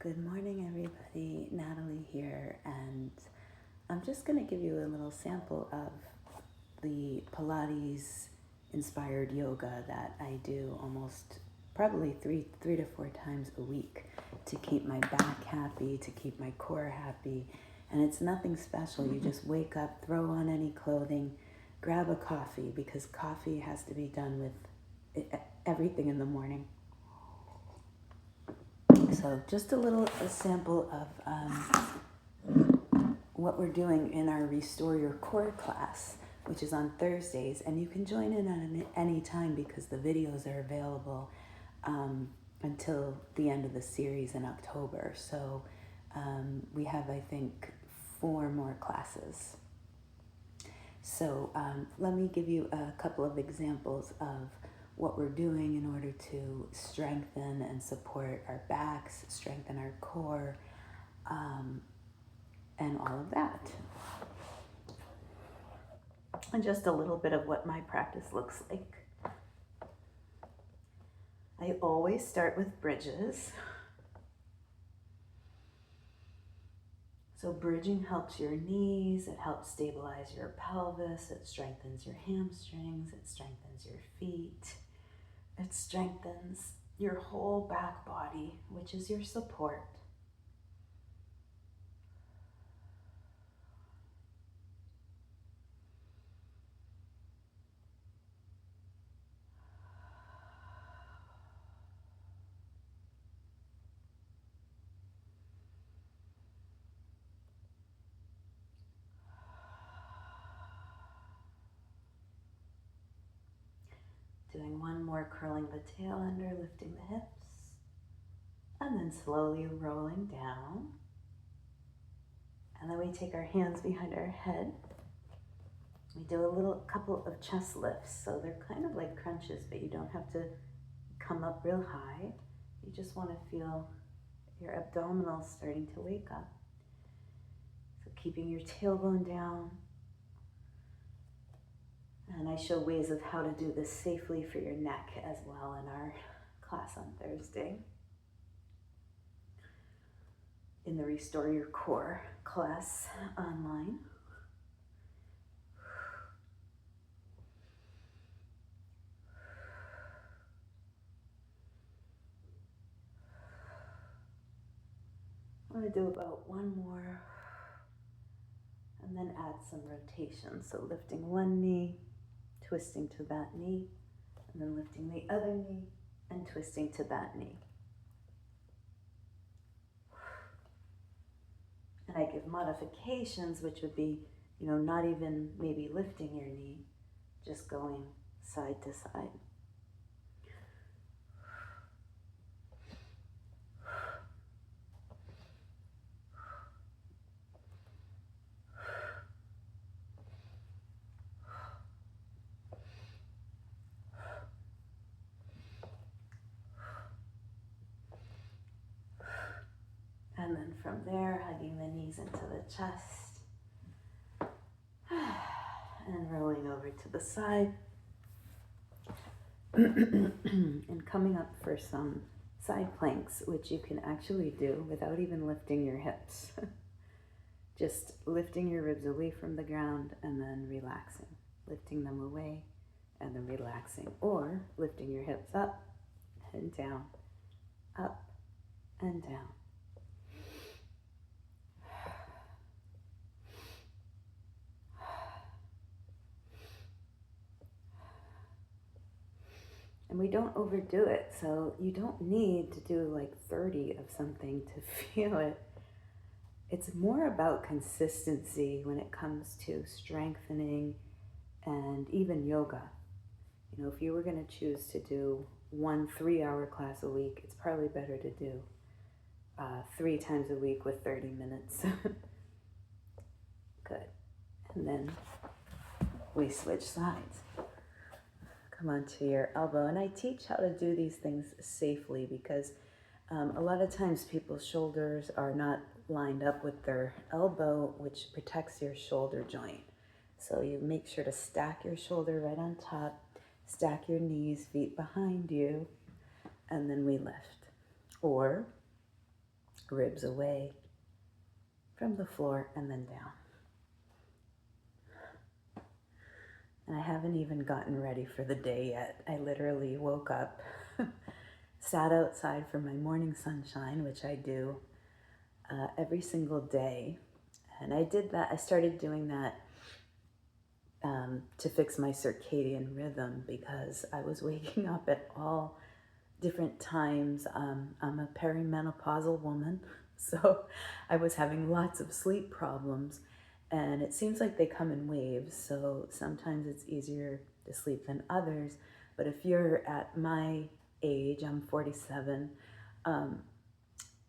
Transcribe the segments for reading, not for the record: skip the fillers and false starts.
Good morning, everybody. Natalie here, and I'm just going to give you a little sample of the Pilates inspired yoga that I do almost probably three to four times a week to keep my back happy, to keep my core happy. And it's nothing special. You just wake up, throw on any clothing, grab a coffee, because coffee has to be done with everything in the morning. So just a sample of what we're doing in our Restore Your Core class, which is on Thursdays. And you can join in at any time because the videos are available until the end of the series in October. So we have, I think, 4 more classes. So let me give you a couple of examples of what we're doing in order to strengthen and support our backs, strengthen our core, and all of that. And just a little bit of what my practice looks like. I always start with bridges. So bridging helps your knees, it helps stabilize your pelvis, it strengthens your hamstrings, it strengthens your feet, it strengthens your whole back body, which is your support. Doing one more, curling the tail under, lifting the hips, and then slowly rolling down. And then we take our hands behind our head. We do a couple of chest lifts. So they're kind of like crunches, but you don't have to come up real high. You just want to feel your abdominals starting to wake up. So keeping your tailbone down. And I show ways of how to do this safely for your neck as well in our class on Thursday. In the Restore Your Core class online. I'm going to do about one more and then add some rotation. So lifting one knee, twisting to that knee, and then lifting the other knee and twisting to that knee. And I give modifications, which would be, not even maybe lifting your knee, just going side to side. And then from there, hugging the knees into the chest and rolling over to the side and coming up for some side planks, which you can actually do without even lifting your hips. Just lifting your ribs away from the ground and then relaxing, lifting them away and then relaxing, or lifting your hips up and down, up and down. And we don't overdo it, so you don't need to do like 30 of something to feel it. It's more about consistency when it comes to strengthening and even yoga. If you were going to choose to do 1 3-hour class a week, it's probably better to do 3 times a week with 30 minutes. Good. And then we switch sides. Come onto your elbow. And I teach how to do these things safely because a lot of times people's shoulders are not lined up with their elbow, which protects your shoulder joint. So you make sure to stack your shoulder right on top, stack your knees, feet behind you, and then we lift. Or ribs away from the floor and then down. And I haven't even gotten ready for the day yet. I literally woke up, sat outside for my morning sunshine, which I do every single day. And I did that, I started doing that to fix my circadian rhythm because I was waking up at all different times. I'm a perimenopausal woman, so I was having lots of sleep problems, and it seems like they come in waves, so sometimes it's easier to sleep than others. But if you're at my age, I'm 47,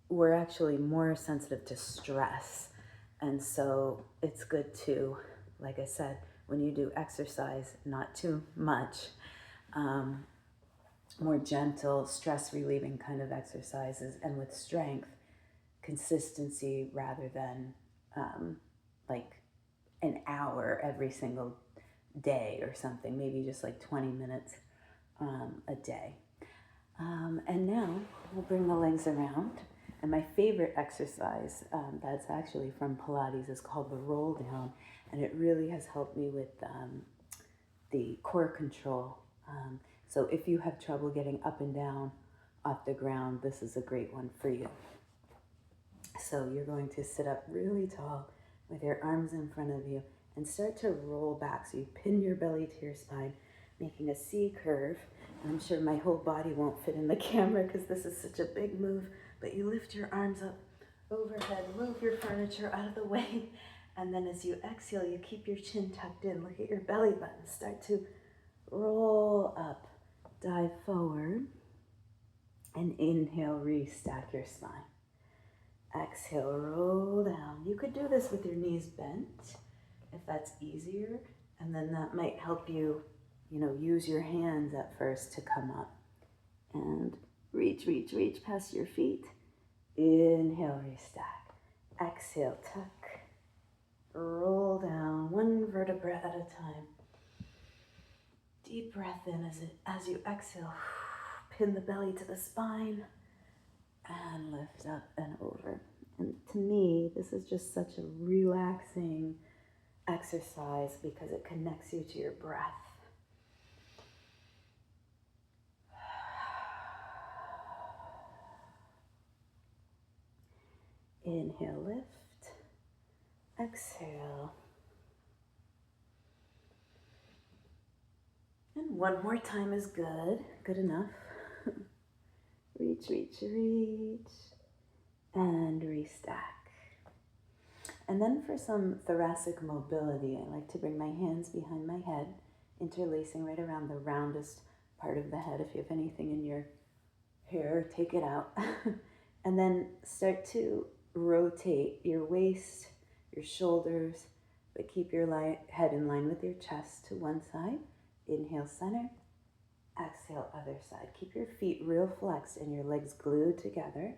we're actually more sensitive to stress, and so it's good to, like I said, when you do exercise, not too much, more gentle, stress-relieving kind of exercises, and with strength, consistency rather than like an hour every single day or something, maybe just like 20 minutes a day. And now we'll bring the legs around. And my favorite exercise that's actually from Pilates is called the roll down. And it really has helped me with the core control. So if you have trouble getting up and down off the ground, this is a great one for you. So you're going to sit up really tall with your arms in front of you and start to roll back. So you pin your belly to your spine, making a C curve. And I'm sure my whole body won't fit in the camera because this is such a big move, but you lift your arms up overhead, move your furniture out of the way. And then as you exhale, you keep your chin tucked in. Look at your belly button. Start to roll up, dive forward, and inhale, restack your spine. Exhale, roll down. You could do this with your knees bent if that's easier, and then that might help you, use your hands at first to come up. And reach past your feet. Inhale, restack. Exhale, tuck. Roll down, one vertebra at a time. Deep breath in as you exhale. Pin the belly to the spine and lift up and over. And to me, this is just such a relaxing exercise because it connects you to your breath. Inhale, lift. Exhale. And one more time is good. Good enough. Reach. And restack. And then for some thoracic mobility, I like to bring my hands behind my head, interlacing right around the roundest part of the head. If you have anything in your hair, take it out. And then start to rotate your waist, your shoulders, but keep your head in line with your chest to one side. Inhale, center. Exhale, other side. Keep your feet real flexed and your legs glued together.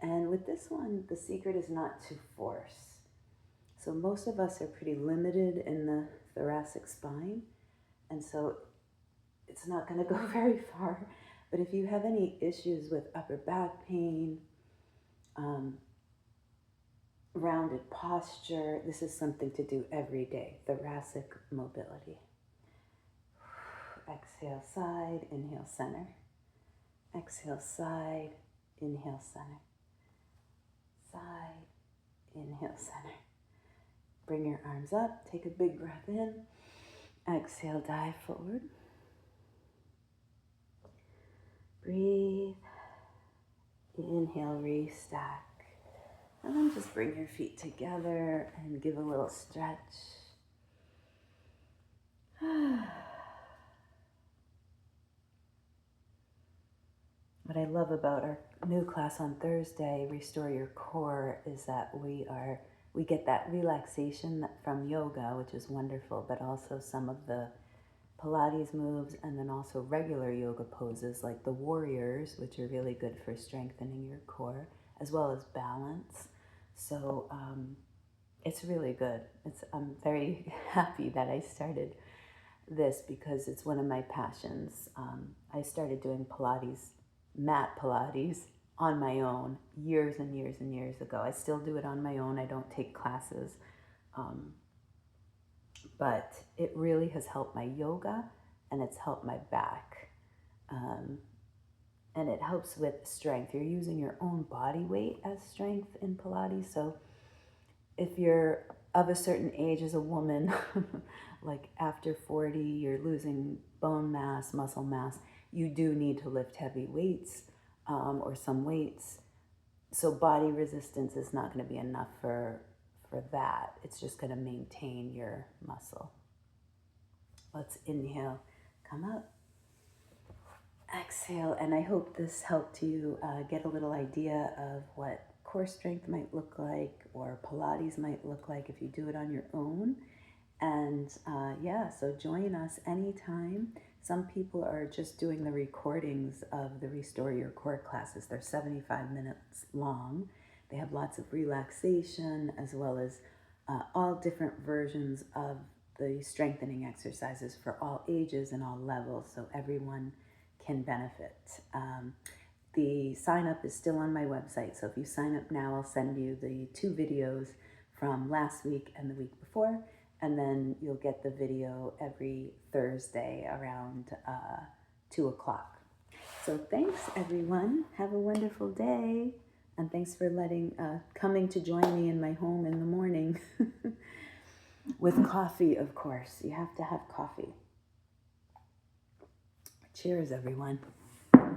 And with this one, the secret is not to force. So most of us are pretty limited in the thoracic spine, and so it's not going to go very far. But if you have any issues with upper back pain, rounded posture, this is something to do every day. Thoracic mobility. Exhale, side, inhale, center. Exhale, side, inhale, center. Side, inhale, center. Bring your arms up, take a big breath in. Exhale, dive forward. Breathe. Inhale, restack. And then just bring your feet together and give a little stretch. What I love about our new class on Thursday, Restore Your Core, is that we get that relaxation from yoga, which is wonderful, but also some of the Pilates moves, and then also regular yoga poses like the warriors, which are really good for strengthening your core, as well as balance. So it's really good. I'm very happy that I started this because it's one of my passions. I started doing Pilates, mat Pilates, on my own years and years and years ago. I still do it on my own. I don't take classes. But it really has helped my yoga, and it's helped my back. And it helps with strength. You're using your own body weight as strength in Pilates. So if you're of a certain age as a woman, like after 40, you're losing bone mass, muscle mass, you do need to lift heavy weights or some weights. So body resistance is not going to be enough for that. It's just going to maintain your muscle. Let's inhale, come up. Exhale, and I hope this helped you get a little idea of what core strength might look like, or Pilates might look like if you do it on your own. And yeah, so join us anytime. Some people are just doing the recordings of the Restore Your Core classes. They're 75 minutes long. They have lots of relaxation, as well as all different versions of the strengthening exercises for all ages and all levels, so everyone can benefit. The sign up is still on my website, so if you sign up now, I'll send you the 2 videos from last week and the week before, and then you'll get the video every Thursday around 2 o'clock. So thanks, everyone. Have a wonderful day, and thanks for coming to join me in my home in the morning with coffee, of course. You have to have coffee. Cheers, everyone.